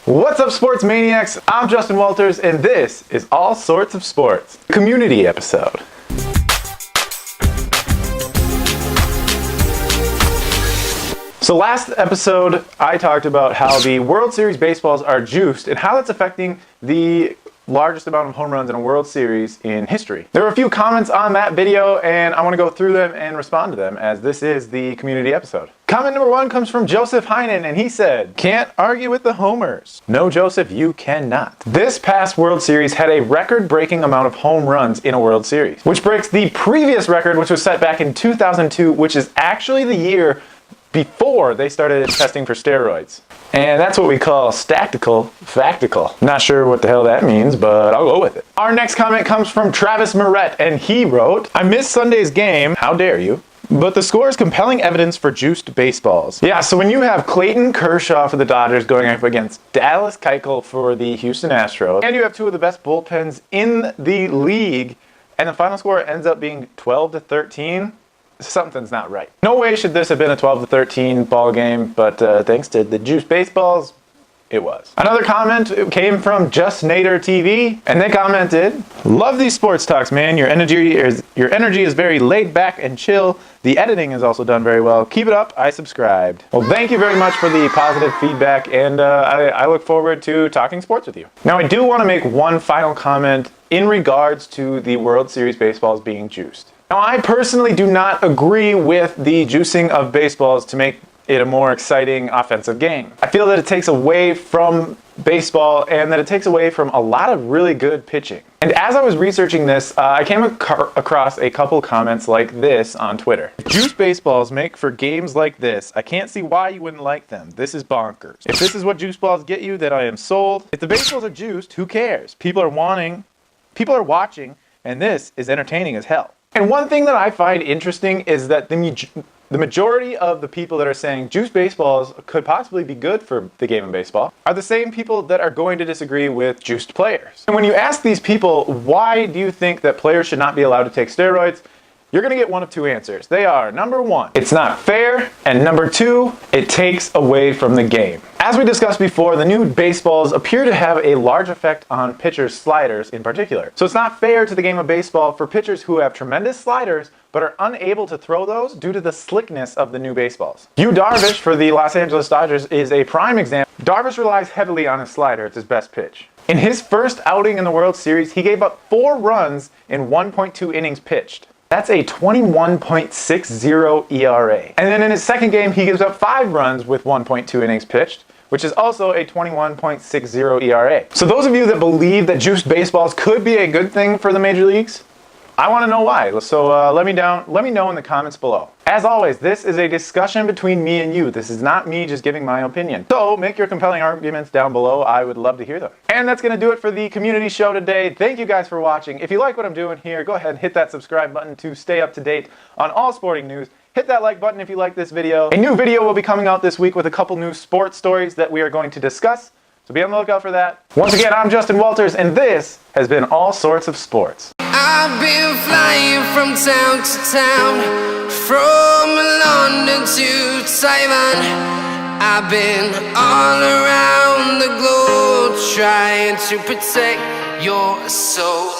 What's up, sports maniacs? I'm Justin Walters, and this is All Sorts of Sports, community episode. So last episode, I talked about how the World Series baseballs are juiced and how that's affecting the largest amount of home runs in a World Series in history. There were a few comments on that video, and I want to go through them and respond to them, as this is the community episode. Comment number 1 comes from Joseph Heinen, and he said, "Can't argue with the homers." No, Joseph, you cannot. This past World Series had a record-breaking amount of home runs in a World Series, which breaks the previous record, which was set back in 2002, which is actually the year before they started testing for steroids. And that's what we call statistical factical. Not sure what the hell that means, but I'll go with it. Our next comment comes from Travis Moret, and he wrote, "I missed Sunday's game, how dare you, but the score is compelling evidence for juiced baseballs." Yeah, so when you have Clayton Kershaw for the Dodgers going up against Dallas Keuchel for the Houston Astros, and you have two of the best bullpens in the league, and the final score ends up being 12-13, something's not right. No way should this have been a 12-13 ball game, but thanks to the juice baseballs, it was. Another comment came from Just Nader TV, and they commented, "Love these sports talks, man. Your energy is very laid back and chill. The editing is also done very well. Keep it up. I subscribed." Well, thank you very much for the positive feedback, and I look forward to talking sports with you. Now, I do want to make one final comment in regards to the World Series baseballs being juiced. Now, I personally do not agree with the juicing of baseballs to make it a more exciting offensive game. I feel that it takes away from baseball and that it takes away from a lot of really good pitching. And as I was researching this, I came across a couple comments like this on Twitter. "Juice baseballs make for games like this. I can't see why you wouldn't like them. This is bonkers. If this is what juice balls get you, then I am sold. If the baseballs are juiced, who cares? People are watching, and this is entertaining as hell." And one thing that I find interesting is that the majority of the people that are saying juice baseballs could possibly be good for the game of baseball are the same people that are going to disagree with juiced players. And when you ask these people, why do you think that players should not be allowed to take steroids, you're going to get one of two answers. They are, number 1, it's not fair, and number 2, it takes away from the game. As we discussed before, the new baseballs appear to have a large effect on pitchers' sliders in particular. So it's not fair to the game of baseball for pitchers who have tremendous sliders but are unable to throw those due to the slickness of the new baseballs. Yu Darvish for the Los Angeles Dodgers is a prime example. Darvish relies heavily on his slider. It's his best pitch. In his first outing in the World Series, he gave up 4 runs in 1.2 innings pitched. That's a 21.60 ERA. And then in his second game, he gives up 5 runs with 1.2 innings pitched, which is also a 21.60 ERA. So those of you that believe that juiced baseballs could be a good thing for the major leagues, I want to know why. So let me know in the comments below. As always, this is a discussion between me and you. This is not me just giving my opinion. So make your compelling arguments down below. I would love to hear them. And that's going to do it for the community show today. Thank you guys for watching. If you like what I'm doing here, go ahead and hit that subscribe button to stay up to date on all sporting news. Hit that like button if you like this video. A new video will be coming out this week with a couple new sports stories that we are going to discuss. So be on the lookout for that. Once again, I'm Justin Walters, and this has been All Sorts of Sports. I've been flying from town to town, from London to Taiwan. I've been all around the globe trying to protect your soul.